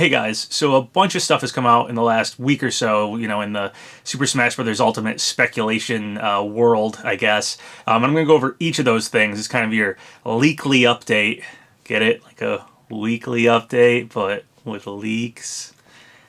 Hey guys, so a bunch of stuff has come out in the last week or so, in the Super Smash Bros. Ultimate speculation world, I guess. I'm going to go over each of those things. It's kind of your leakly update. Get it? Like a weekly update, but with leaks.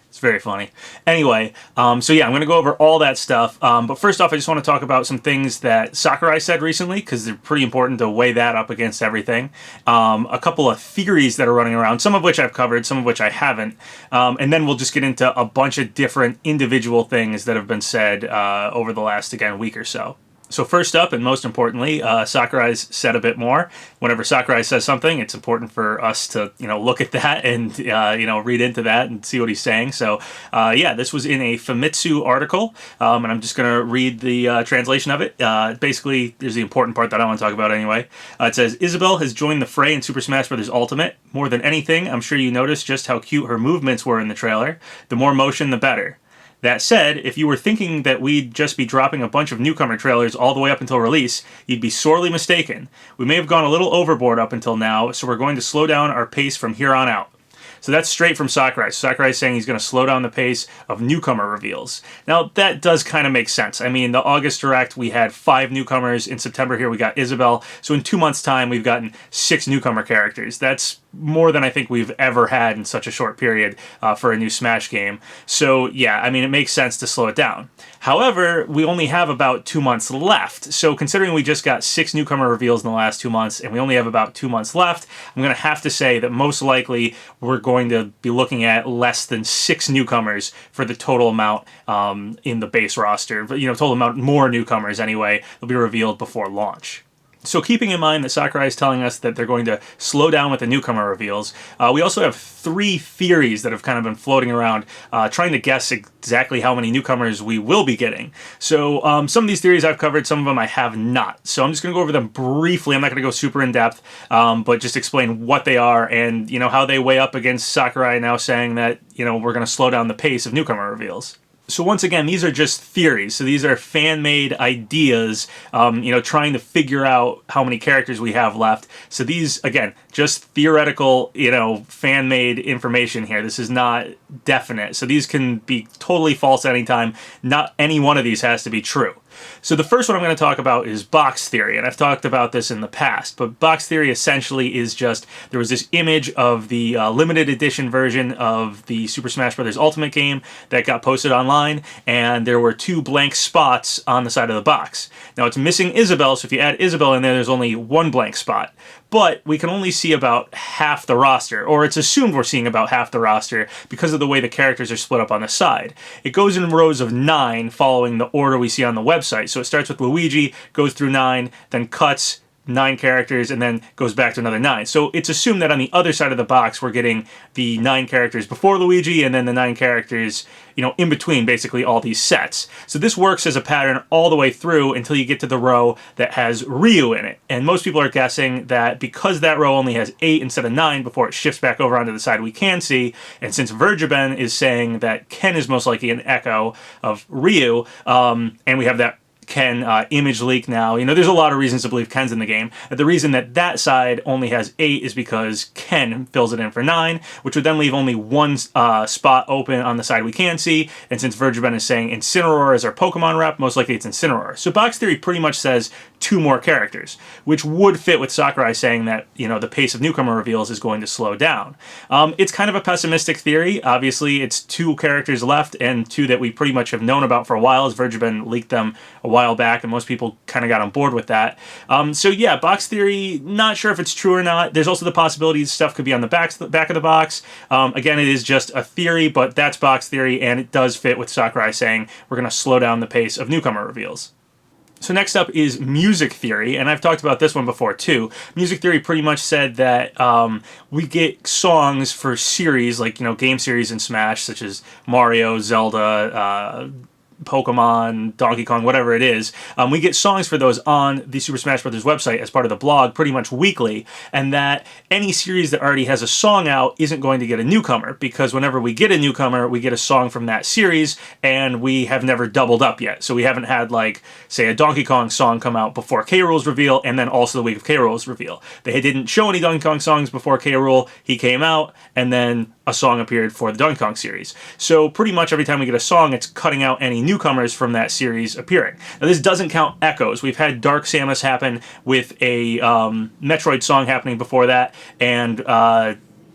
It's very funny. Anyway, so yeah, I'm going to go over all that stuff. But first off, I just want to talk about some things that Sakurai said recently, because they're pretty important to weigh that up against everything. A couple of theories that are running around, some of which I've covered, some of which I haven't. And then we'll just get into a bunch of different individual things that have been said over the last, again, week or so. So first up, and most importantly, Sakurai's said a bit more. Whenever Sakurai says something, it's important for us to, look at that and, read into that and see what he's saying. So, yeah, this was in a Famitsu article, and I'm just going to read the translation of it. Basically, there's the important part that I want to talk about anyway. It says, Isabelle has joined the fray in Super Smash Bros. Ultimate. More than anything, I'm sure you noticed just how cute her movements were in the trailer. The more motion, the better. That said, if you were thinking that we'd just be dropping a bunch of newcomer trailers all the way up until release, you'd be sorely mistaken. We may have gone a little overboard up until now, so we're going to slow down our pace from here on out. So that's straight from Sakurai. Sakurai's saying he's going to slow down the pace of newcomer reveals. Now, that does kind of make sense. I mean, the August Direct, we had 5 newcomers. In September here, we got Isabelle. So in 2 months' time, we've gotten 6 newcomer characters. That's more than I think we've ever had in such a short period for a new Smash game. So yeah, I mean, it makes sense to slow it down. However, we only have about 2 months left. So considering we just got 6 newcomer reveals in the last 2 months and we only have about 2 months left, I'm going to have to say that most likely we're going to be looking at less than 6 newcomers for the total amount in the base roster. But, total amount more newcomers anyway will be revealed before launch. So keeping in mind that Sakurai is telling us that they're going to slow down with the newcomer reveals, we also have 3 theories that have kind of been floating around, trying to guess exactly how many newcomers we will be getting. So some of these theories I've covered, some of them I have not. So I'm just going to go over them briefly. I'm not going to go super in depth, but just explain what they are and, how they weigh up against Sakurai now saying that, we're going to slow down the pace of newcomer reveals. So once again, these are just theories. So these are fan-made ideas, trying to figure out how many characters we have left. So these, again, just theoretical, fan-made information here. This is not definite. So these can be totally false at any time. Not any one of these has to be true. So the first one I'm going to talk about is box theory, and I've talked about this in the past, but box theory essentially is just, there was this image of the limited edition version of the Super Smash Bros. Ultimate game that got posted online, and there were 2 blank spots on the side of the box. Now it's missing Isabelle, so if you add Isabelle in there, there's only 1 blank spot. But we can only see about half the roster, or it's assumed we're seeing about half the roster because of the way the characters are split up on the side. It goes in rows of 9 following the order we see on the website. So it starts with Luigi, goes through 9, then cuts 9 characters, and then goes back to another 9. So it's assumed that on the other side of the box, we're getting the 9 characters before Luigi, and then the 9 characters, in between basically all these sets. So this works as a pattern all the way through until you get to the row that has Ryu in it. And most people are guessing that because that row only has 8 instead of 9 before it shifts back over onto the side we can see, and since Verjaben is saying that Ken is most likely an echo of Ryu, and we have that Ken image leak now. There's a lot of reasons to believe Ken's in the game. The reason that that side only has 8 is because Ken fills it in for 9, which would then leave only 1 spot open on the side we can see. And since Verjaben is saying Incineroar is our Pokemon rep, most likely it's Incineroar. So box theory pretty much says 2 more characters, which would fit with Sakurai saying that, the pace of newcomer reveals is going to slow down. It's kind of a pessimistic theory. Obviously, it's 2 characters left and 2 that we pretty much have known about for a while, as Verjaben leaked them a while back, and most people kind of got on board with that. So yeah, box theory, not sure if it's true or not. There's also the possibility stuff could be on the back of the box. Again, it is just a theory, but that's box theory, and it does fit with Sakurai saying we're going to slow down the pace of newcomer reveals. So next up is music theory, and I've talked about this one before too. Music theory pretty much said that we get songs for series, like, game series in Smash, such as Mario, Zelda, Pokemon, Donkey Kong, whatever it is. We get songs for those on the Super Smash Bros. Website as part of the blog pretty much weekly, and that any series that already has a song out isn't going to get a newcomer, because whenever we get a newcomer, we get a song from that series, and we have never doubled up yet. So we haven't had, like, say, a Donkey Kong song come out before K-Rool's reveal, and then also the week of K-Rool's reveal. They didn't show any Donkey Kong songs before K-Rool. He came out, and then a song appeared for the Donkey Kong series. So pretty much every time we get a song, it's cutting out any newcomers from that series appearing. Now this doesn't count echoes. We've had Dark Samus happen with a Metroid song happening before that, and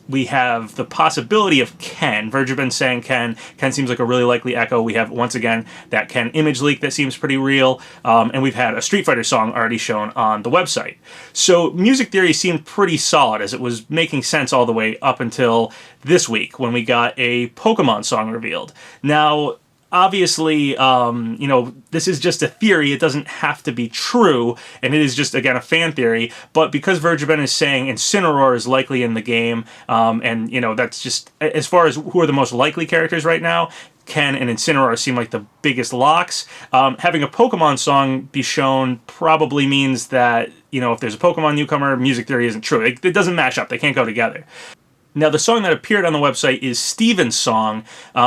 we have the possibility of Ken. Verge saying Ken. Ken seems like a really likely echo. We have, once again, that Ken image leak that seems pretty real. And we've had a Street Fighter song already shown on the website. So music theory seemed pretty solid, as it was making sense all the way up until this week when we got a Pokemon song revealed. Now, obviously, this is just a theory. It doesn't have to be true, and it is just, again, a fan theory. But because Verge is saying Incineroar is likely in the game, and, that's just, as far as who are the most likely characters right now, Ken and Incineroar seem like the biggest locks. Having a Pokemon song be shown probably means that, if there's a Pokemon newcomer, music theory isn't true. It doesn't match up. They can't go together. Now, the song that appeared on the website is Steven's song,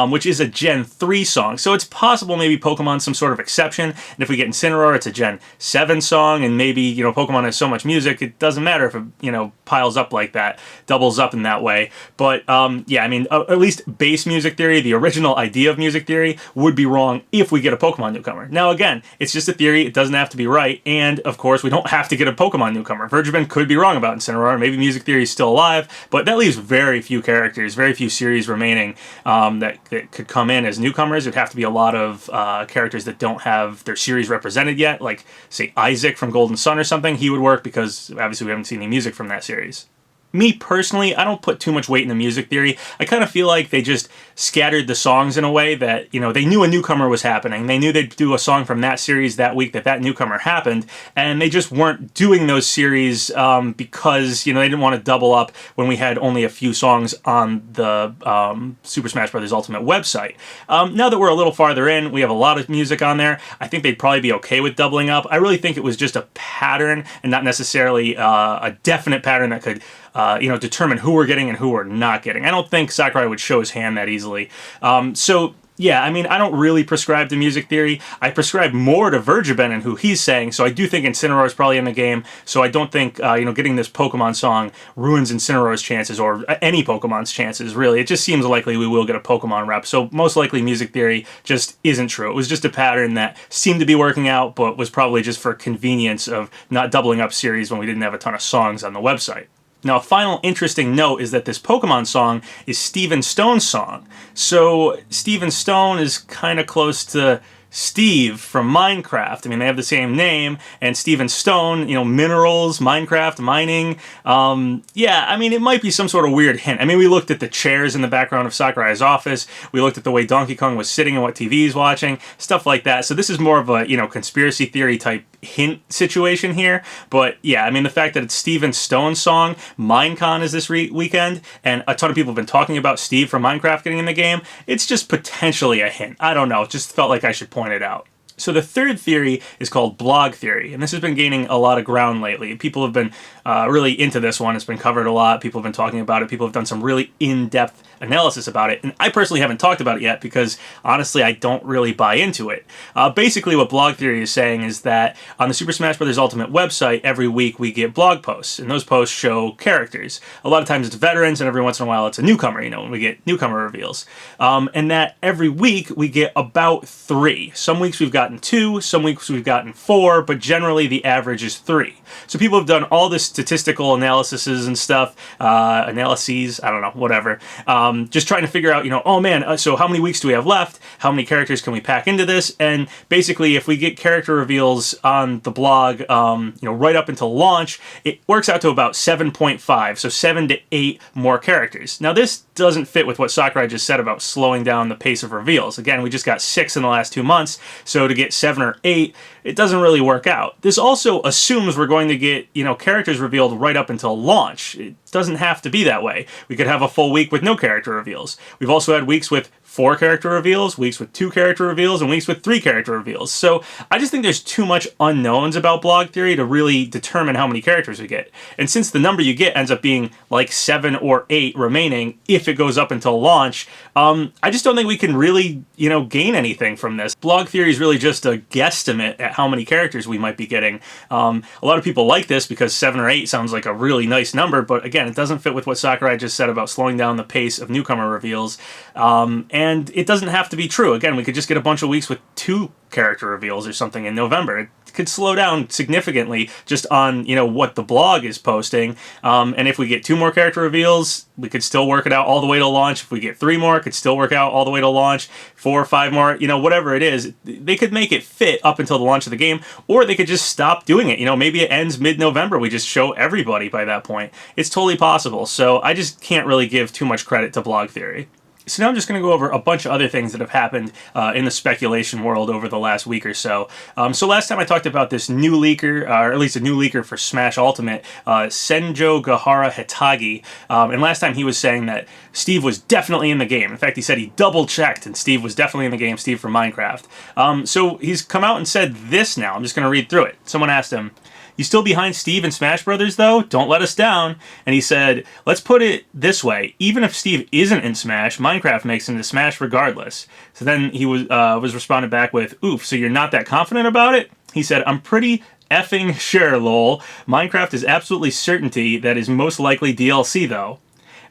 which is a Gen 3 song. So it's possible maybe Pokemon's some sort of exception. And if we get Incineroar, it's a Gen 7 song. And maybe, Pokemon has so much music, it doesn't matter if it, piles up like that, doubles up in that way. But, at least base music theory, the original idea of music theory, would be wrong if we get a Pokemon newcomer. Now, again, it's just a theory. It doesn't have to be right. And, of course, we don't have to get a Pokemon newcomer. Verge could be wrong about Incineroar. Maybe music theory is still alive. But that leaves very few characters, very few series remaining that could come in as newcomers. It'd have to be a lot of characters that don't have their series represented yet, like, say, Isaac from Golden Sun or something. He would work because, obviously, we haven't seen any music from that series. Me, personally, I don't put too much weight in the music theory. I kind of feel like they just scattered the songs in a way that, they knew a newcomer was happening. They knew they'd do a song from that series that week that newcomer happened, and they just weren't doing those series because, they didn't want to double up when we had only a few songs on the Super Smash Bros. Ultimate website. Now that we're a little farther in, we have a lot of music on there. I think they'd probably be okay with doubling up. I really think it was just a pattern and not necessarily a definite pattern that could determine who we're getting and who we're not getting. I don't think Sakurai would show his hand that easily. I don't really prescribe to music theory. I prescribe more to Vergeben and who he's saying, so I do think Incineroar is probably in the game, so I don't think, getting this Pokemon song ruins Incineroar's chances, or any Pokemon's chances, really. It just seems likely we will get a Pokemon rep, so most likely music theory just isn't true. It was just a pattern that seemed to be working out, but was probably just for convenience of not doubling up series when we didn't have a ton of songs on the website. Now, a final interesting note is that this Pokemon song is Steven Stone's song. So Steven Stone is kind of close to Steve from Minecraft. I mean, they have the same name, and Steven Stone, minerals, Minecraft, mining. It might be some sort of weird hint. I mean, we looked at the chairs in the background of Sakurai's office. We looked at the way Donkey Kong was sitting and what TV he's watching, stuff like that. So this is more of a, conspiracy theory type hint situation here. But yeah, the fact that it's Steven Stone's song, Minecon is this weekend, and a ton of people have been talking about Steve from Minecraft getting in the game, it's just potentially a hint. I don't know, it just felt like I should point it out. So the third theory is called blog theory, and this has been gaining a lot of ground lately. People have been really into this one. It's been covered a lot. People have been talking about it. People have done some really in-depth analysis about it, and I personally haven't talked about it yet because, honestly, I don't really buy into it. Basically, what blog theory is saying is that on the Super Smash Bros. Ultimate website, every week we get blog posts, and those posts show characters. A lot of times it's veterans, and every once in a while it's a newcomer, when we get newcomer reveals. And that every week we get about 3. Some weeks we've gotten 2, some weeks we've gotten 4, but generally the average is 3. So people have done all this statistical analyses and stuff, analyses, I don't know, whatever, just trying to figure out, so how many weeks do we have left? How many characters can we pack into this? And basically, if we get character reveals on the blog, right up until launch, it works out to about 7.5, so 7 to 8 more characters. Now, this doesn't fit with what Sakurai just said about slowing down the pace of reveals. Again, we just got 6 in the last 2 months, so to get 7 or 8, it doesn't really work out. This also assumes we're going to get, characters revealed right up until launch. It doesn't have to be that way. We could have a full week with no character reveals. We've also had weeks with 4 character reveals, weeks with 2 character reveals, and weeks with 3 character reveals. So I just think there's too much unknowns about Blog Theory to really determine how many characters we get. And since the number you get ends up being like 7 or 8 remaining if it goes up until launch, I just don't think we can really, gain anything from this. Blog Theory is really just a guesstimate at how many characters we might be getting. A lot of people like this because 7 or 8 sounds like a really nice number, but again, it doesn't fit with what Sakurai just said about slowing down the pace of newcomer reveals. And it doesn't have to be true. Again, we could just get a bunch of weeks with 2 character reveals or something in November. It could slow down significantly just on, what the blog is posting. And if we get 2 more character reveals, we could still work it out all the way to launch. If we get 3 more, it could still work out all the way to launch. 4 or 5 more, whatever it is, they could make it fit up until the launch of the game, or they could just stop doing it. Maybe it ends mid-November. We just show everybody by that point. It's totally possible. So I just can't really give too much credit to Blog Theory. So now I'm just going to go over a bunch of other things that have happened in the speculation world over the last week or so. So last time I talked about this new leaker, or at least a new leaker for Smash Ultimate, Senjo Gahara Hitagi. And last time he was saying that Steve was definitely in the game. In fact, he said he double-checked and Steve was definitely in the game, Steve from Minecraft. So he's come out and said this now. I'm just going to read through it. Someone asked him, "You still behind Steve in Smash Brothers, though? Don't let us down." And he said, "Let's put it this way. Even if Steve isn't in Smash, Minecraft makes him into Smash regardless." So then he was responded back with, "Oof, so you're not that confident about it?" He said, "I'm pretty effing sure, lol. Minecraft is absolutely certainty that is most likely DLC, though."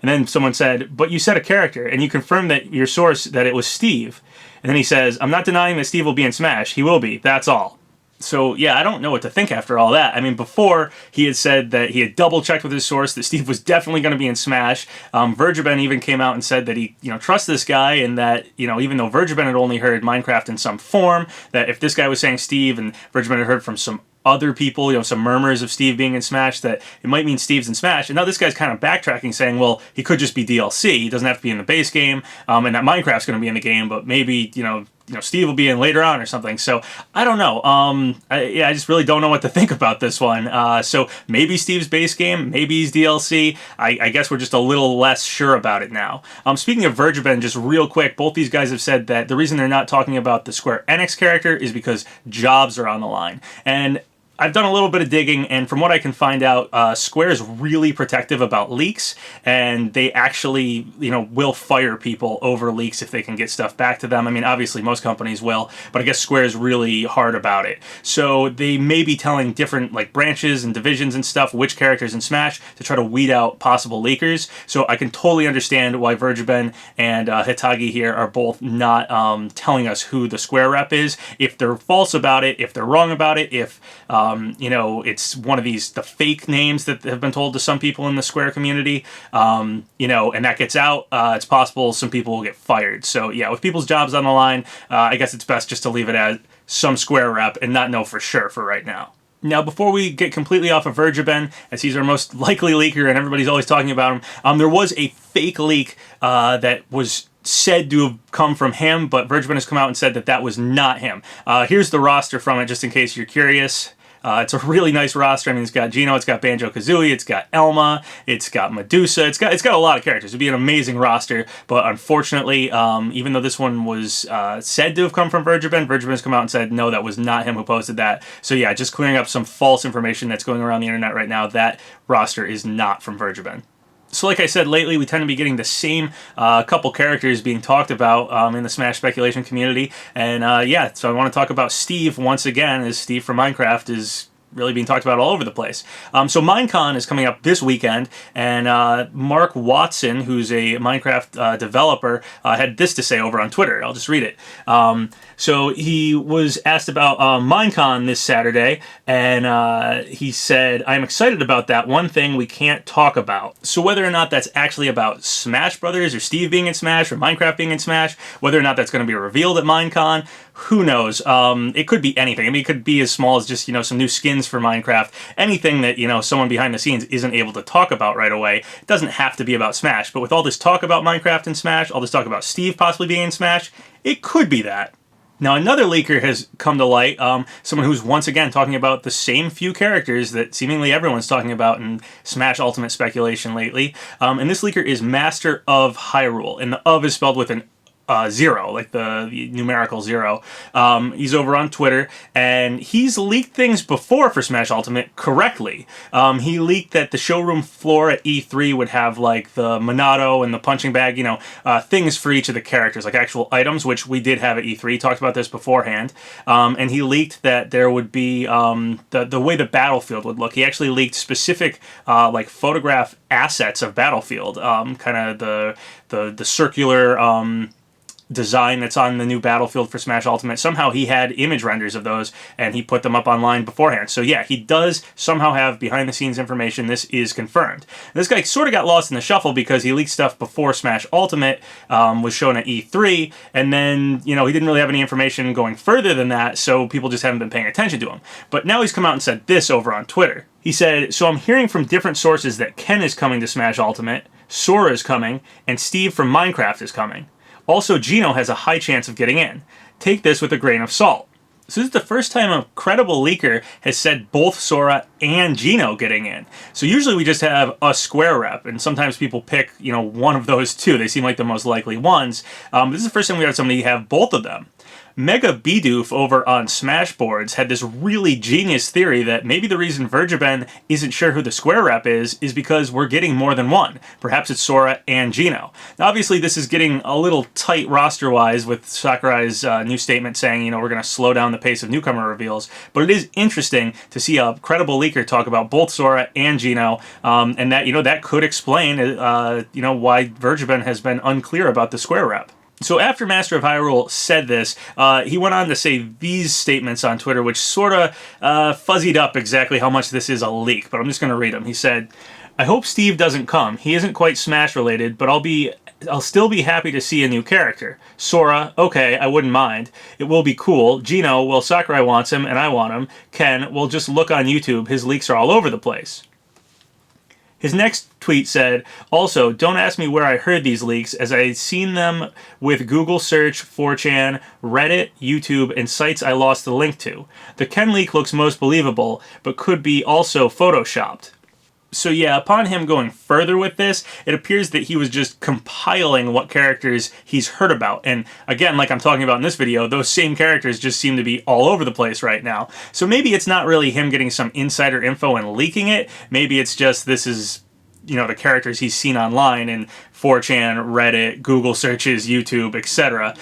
And then someone said, "But you said a character, and you confirmed that your source that it was Steve." And then he says, "I'm not denying that Steve will be in Smash. He will be. That's all." So, yeah, I don't know what to think after all that. I mean, before, he had said that he had double-checked with his source that Steve was definitely going to be in Smash. Vergeben even came out and said that he, trusts this guy, and that, even though Vergeben had only heard Minecraft in some form, that if this guy was saying Steve and Vergeben had heard from some other people, some murmurs of Steve being in Smash, that it might mean Steve's in Smash. And now this guy's kind of backtracking, saying, well, he could just be DLC. He doesn't have to be in the base game, and that Minecraft's going to be in the game, but maybe, Steve will be in later on or something. So I don't know. I just really don't know what to think about this one. So maybe Steve's base game, maybe he's DLC. I guess we're just a little less sure about it now. Speaking of Vergeben, just real quick, both these guys have said that the reason they're not talking about the Square Enix character is because jobs are on the line. And I've done a little bit of digging, and from what I can find out, Square is really protective about leaks, and they actually, will fire people over leaks if they can get stuff back to them. I mean, obviously most companies will, but I guess Square is really hard about it. So they may be telling different branches and divisions and stuff which characters in Smash to try to weed out possible leakers. So I can totally understand why Vergeben and Hitagi here are both not telling us who the Square rep is. If they're false about it, if they're wrong about it, if it's one of the fake names that have been told to some people in the Square community, and that gets out, it's possible some people will get fired. So yeah, with people's jobs on the line, I guess it's best just to leave it as some Square rep and not know for sure for right now. Now, before we get completely off of Vergeben, as he's our most likely leaker and everybody's always talking about him, there was a fake leak that was said to have come from him, but Vergeben has come out and said that that was not him. Here's the roster from it, just in case you're curious. It's a really nice roster. I mean, it's got Gino, it's got Banjo-Kazooie, it's got Elma, it's got Medusa, it's got a lot of characters. It'd be an amazing roster, but unfortunately, even though this one was said to have come from Vergeben, Vergeben has come out and said, no, that was not him who posted that. So yeah, just clearing up some false information that's going around the internet right now. That roster is not from Vergeben. So like I said, lately we tend to be getting the same couple characters being talked about in the Smash speculation community. And yeah, so I want to talk about Steve once again, as Steve from Minecraft is really being talked about all over the place. So Minecon is coming up this weekend, and Mark Watson, who's a Minecraft developer, had this to say over on Twitter. I'll just read it. So he was asked about Minecon this Saturday, and he said, "I'm excited about that. One thing we can't talk about." So whether or not that's actually about Smash Brothers, or Steve being in Smash, or Minecraft being in Smash, whether or not that's going to be revealed at Minecon, who knows? It could be anything. I mean, it could be as small as just, some new skins for Minecraft. Anything that, someone behind the scenes isn't able to talk about right away. It doesn't have to be about Smash. But with all this talk about Minecraft and Smash, all this talk about Steve possibly being in Smash, it could be that. Now, another leaker has come to light, someone who's once again talking about the same few characters that seemingly everyone's talking about in Smash Ultimate speculation lately. And this leaker is Master of Hyrule, and the of is spelled with an 0, like the numerical 0. He's over on Twitter, and he's leaked things before for Smash Ultimate correctly. He leaked that the showroom floor at E3 would have like the Monado and the punching bag, things for each of the characters, like actual items, which we did have at E3. Talked about this beforehand. And he leaked that there would be the way the battlefield would look. He actually leaked specific like photograph assets of Battlefield, kind of the circular design that's on the new Battlefield for Smash Ultimate. Somehow he had image renders of those and he put them up online beforehand. So yeah, he does somehow have behind the scenes information. This is confirmed. This guy sort of got lost in the shuffle because he leaked stuff before Smash Ultimate was shown at E3, and then he didn't really have any information going further than that, so people just haven't been paying attention to him. But now he's come out and said this over on Twitter. He said, "So I'm hearing from different sources that Ken is coming to Smash Ultimate, Sora is coming, and Steve from Minecraft is coming. Also, Geno has a high chance of getting in. Take this with a grain of salt." So this is the first time a credible leaker has said both Sora and Geno getting in. So usually we just have a Square rep, and sometimes people pick, one of those two. They seem like the most likely ones. This is the first time we had somebody have both of them. Mega Bidoof over on Smashboards had this really genius theory that maybe the reason Vergeben isn't sure who the Square rep is because we're getting more than one. Perhaps it's Sora and Geno. Now, obviously, this is getting a little tight roster-wise with Sakurai's new statement saying, we're going to slow down the pace of newcomer reveals. But it is interesting to see a credible leaker talk about both Sora and Geno, and that, that could explain, why Vergeben has been unclear about the Square rep. So after Master of Hyrule said this, he went on to say these statements on Twitter, which sort of fuzzied up exactly how much this is a leak, but I'm just going to read them. He said, "I hope Steve doesn't come. He isn't quite Smash related, but I'll still be happy to see a new character. Sora, okay, I wouldn't mind. It will be cool. Geno, well, Sakurai wants him, and I want him. Ken, well, just look on YouTube. His leaks are all over the place." His next tweet said, "Also, don't ask me where I heard these leaks, as I've seen them with Google search, 4chan, Reddit, YouTube, and sites I lost the link to. The Ken leak looks most believable, but could be also photoshopped." So yeah, upon him going further with this, it appears that he was just compiling what characters he's heard about. And again, like I'm talking about in this video, those same characters just seem to be all over the place right now. So maybe it's not really him getting some insider info and leaking it. Maybe it's just this is, the characters he's seen online in 4chan, Reddit, Google searches, YouTube, etc.,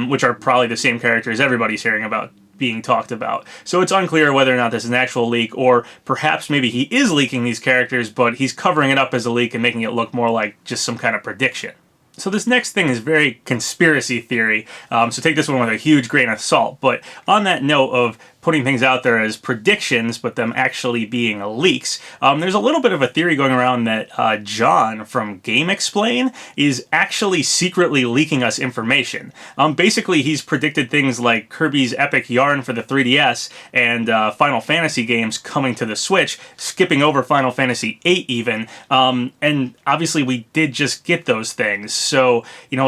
which are probably the same characters everybody's hearing about being talked about. So it's unclear whether or not this is an actual leak, or perhaps maybe he is leaking these characters, but he's covering it up as a leak and making it look more like just some kind of prediction. So this next thing is very conspiracy theory, so take this one with a huge grain of salt. But on that note of putting things out there as predictions, but them actually being leaks, there's a little bit of a theory going around that John from Game Explain is actually secretly leaking us information. Basically, he's predicted things like Kirby's Epic Yarn for the 3DS and Final Fantasy games coming to the Switch, skipping over Final Fantasy VIII even, and obviously we did just get those things. So,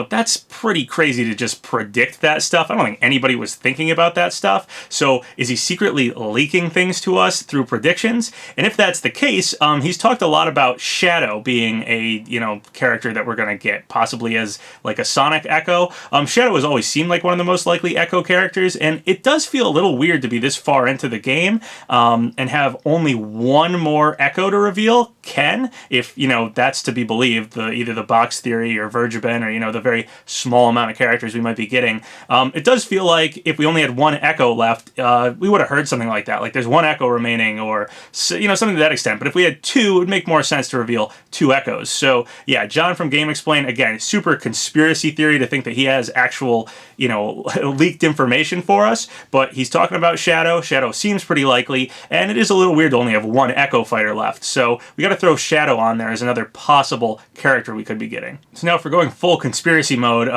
that's pretty crazy to just predict that stuff. I don't think anybody was thinking about that stuff. So is he secretly leaking things to us through predictions? And if that's the case, he's talked a lot about Shadow being a, character that we're going to get, possibly as like a Sonic Echo. Shadow has always seemed like one of the most likely Echo characters, and it does feel a little weird to be this far into the game and have only one more Echo to reveal, Ken, if, that's to be believed, either the box theory or Vergeben or, the very small amount of characters we might be getting. It does feel like if we only had one Echo left, we would have heard something like that. Like there's one Echo remaining, or, something to that extent. But if we had two, it would make more sense to reveal two Echoes. So yeah, John from Game Explain, again, super conspiracy theory to think that he has actual, leaked information for us. But he's talking about Shadow. Shadow seems pretty likely, and it is a little weird to only have one Echo fighter left. So we got to throw Shadow on there as another possible character we could be getting. So now if we're going full conspiracy mode,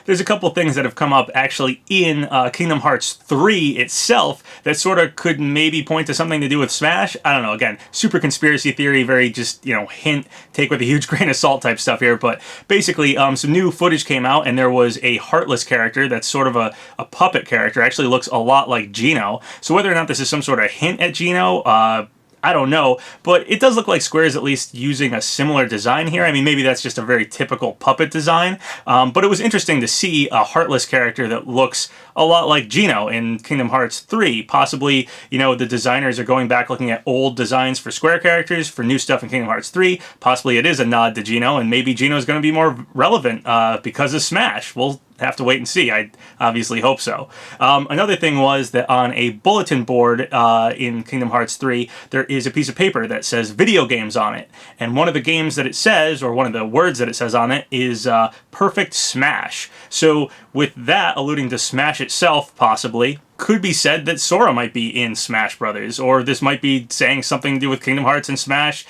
there's a couple things that have come up actually in Kingdom Hearts 3 itself that sort of could maybe point to something to do with Smash. I don't know, again, super conspiracy theory, very just, hint, take with a huge grain of salt type stuff here, but basically some new footage came out and there was a Heartless character that's sort of a puppet character, actually looks a lot like Geno. So whether or not this is some sort of hint at Geno, I don't know, but it does look like Square is at least using a similar design here. I mean, maybe that's just a very typical puppet design, but it was interesting to see a Heartless character that looks a lot like Geno in Kingdom Hearts 3. Possibly, the designers are going back looking at old designs for Square characters for new stuff in Kingdom Hearts 3. Possibly it is a nod to Geno, and maybe Geno is going to be more relevant because of Smash. We'll have to wait and see. I obviously hope so. Another thing was that on a bulletin board in Kingdom Hearts 3, there is a piece of paper that says video games on it. And one of the games that it says, or one of the words that it says on it, is Perfect Smash. So with that alluding to Smash itself, possibly, could be said that Sora might be in Smash Brothers, or this might be saying something to do with Kingdom Hearts and Smash,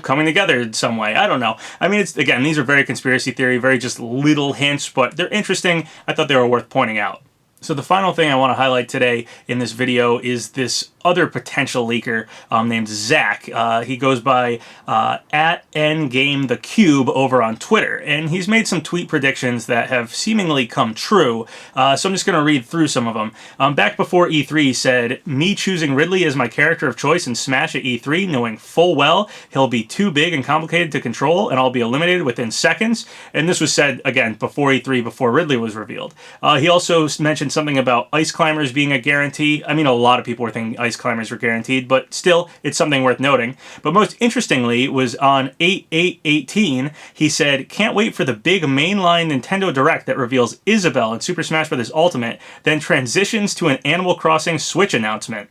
coming together in some way. I don't know. I mean, again, these are very conspiracy theory, very just little hints, but they're interesting. I thought they were worth pointing out. So the final thing I want to highlight today in this video is this other potential leaker named Zach. He goes by at @NGameTheCube over on Twitter, and he's made some tweet predictions that have seemingly come true. So I'm just going to read through some of them. Back before E3, he said, "Me choosing Ridley as my character of choice in Smash at E3, knowing full well he'll be too big and complicated to control, and I'll be eliminated within seconds." And this was said, again, before E3, before Ridley was revealed. He also mentioned something about Ice Climbers being a guarantee. I mean, a lot of people were thinking Ice Climbers were guaranteed, but still, it's something worth noting. But most interestingly was on 8/8/18, he said, "Can't wait for the big mainline Nintendo Direct that reveals Isabelle in Super Smash Bros. Ultimate, then transitions to an Animal Crossing Switch announcement."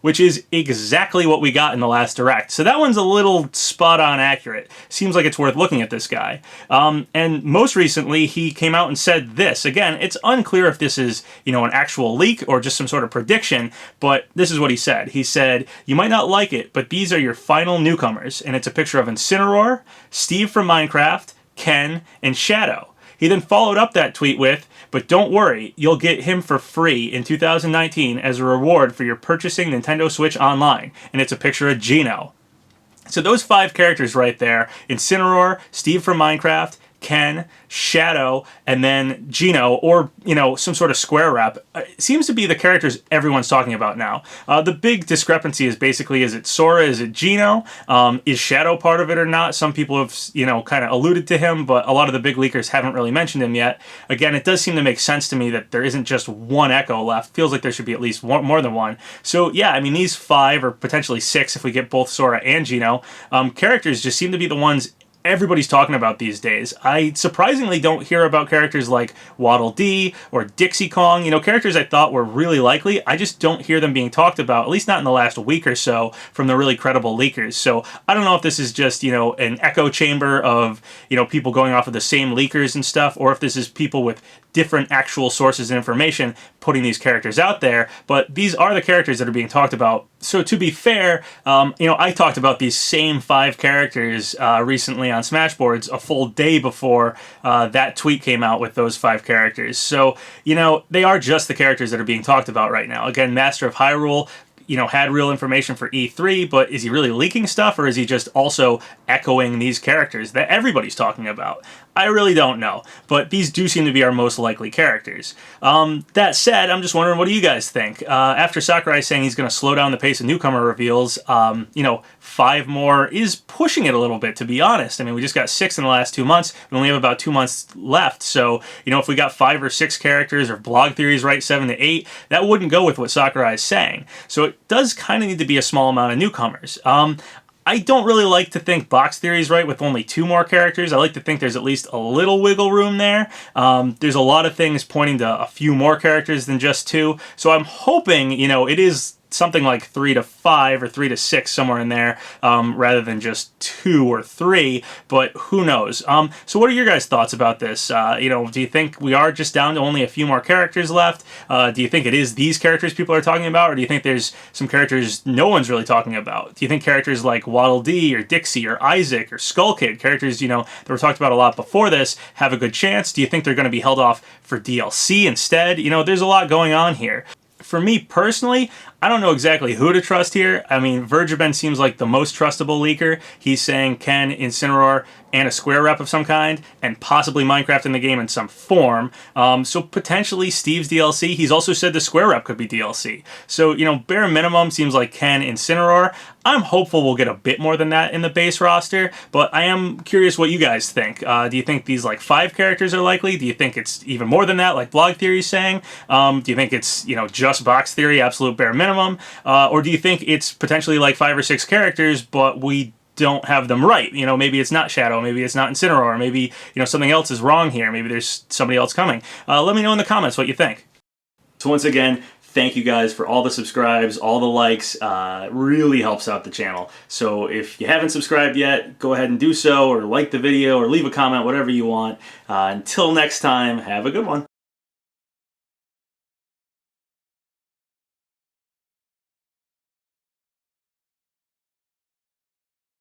Which is exactly what we got in the last Direct. So that one's a little spot-on accurate. Seems like it's worth looking at this guy. And most recently, he came out and said this. Again, it's unclear if this is, an actual leak or just some sort of prediction, but this is what he said. He said, "You might not like it, but these are your final newcomers." And it's a picture of Incineroar, Steve from Minecraft, Ken, and Shadow. He then followed up that tweet with, "But don't worry, you'll get him for free in 2019 as a reward for your purchasing Nintendo Switch Online." And it's a picture of Geno. So those 5 characters right there, Incineroar, Steve from Minecraft, Ken, Shadow, and then Geno, or, some sort of Square rep, seems to be the characters everyone's talking about now. The big discrepancy is basically, is it Sora, is it Geno? Is Shadow part of it or not? Some people have, kind of alluded to him, but a lot of the big leakers haven't really mentioned him yet. Again, it does seem to make sense to me that there isn't just one Echo left. Feels like there should be at least more than one. So yeah, I mean, these 5, or potentially 6 if we get both Sora and Geno, characters just seem to be the ones everybody's talking about these days. I surprisingly don't hear about characters like Waddle Dee or Dixie Kong, characters I thought were really likely. I just don't hear them being talked about, at least not in the last week or so, from the really credible leakers. So I don't know if this is just, an echo chamber of, people going off of the same leakers and stuff, or if this is people with different actual sources of information putting these characters out there, but these are the characters that are being talked about. So to be fair, I talked about these same 5 characters recently on Smashboards a full day before that tweet came out with those 5 characters. So, they are just the characters that are being talked about right now. Again, Master of Hyrule, had real information for E3, but is he really leaking stuff, or is he just also echoing these characters that everybody's talking about? I really don't know, but these do seem to be our most likely characters. That said, I'm just wondering, what do you guys think? After Sakurai saying he's going to slow down the pace of newcomer reveals, 5 more is pushing it a little bit, to be honest. I mean, we just got 6 in the last 2 months. We only have about 2 months left. So, if we got 5 or 6 characters, or blog theories right, 7 to 8, that wouldn't go with what Sakurai is saying. So it does kind of need to be a small amount of newcomers. I don't really like to think box theory is right with only 2 more characters. I like to think there's at least a little wiggle room there. There's a lot of things pointing to a few more characters than just 2. So I'm hoping, it is something like 3 to 5 or 3 to 6, somewhere in there, rather than just 2 or 3, but who knows? So what are your guys' thoughts about this? Do you think we are just down to only a few more characters left? Do you think it is these characters people are talking about, or do you think there's some characters no one's really talking about? Do you think characters like Waddle Dee or Dixie or Isaac or Skull Kid, characters, that were talked about a lot before this, have a good chance? Do you think they're going to be held off for DLC instead? There's a lot going on here. For me personally, I don't know exactly who to trust here. I mean, Vergeben seems like the most trustable leaker. He's saying Ken, Incineroar, and a Square rep of some kind, and possibly Minecraft in the game in some form. So potentially Steve's DLC. He's also said the Square rep could be DLC. So, bare minimum seems like Ken, Incineroar. I'm hopeful we'll get a bit more than that in the base roster, but I am curious what you guys think. Do you think these like 5 characters are likely? Do you think it's even more than that, like Blog Theory's saying? Do you think it's, you know, just Box Theory, absolute bare minimum? Or do you think it's potentially like 5 or 6 characters, but we don't have them right? You know, maybe it's not Shadow, maybe it's not Incineroar, maybe, you know, something else is wrong here, maybe there's somebody else coming. Let me know in the comments what you think. So once again, thank you guys for all the subscribes, all the likes. It really helps out the channel. So if you haven't subscribed yet, go ahead and do so, or like the video, or leave a comment, whatever you want. Until next time, have a good one.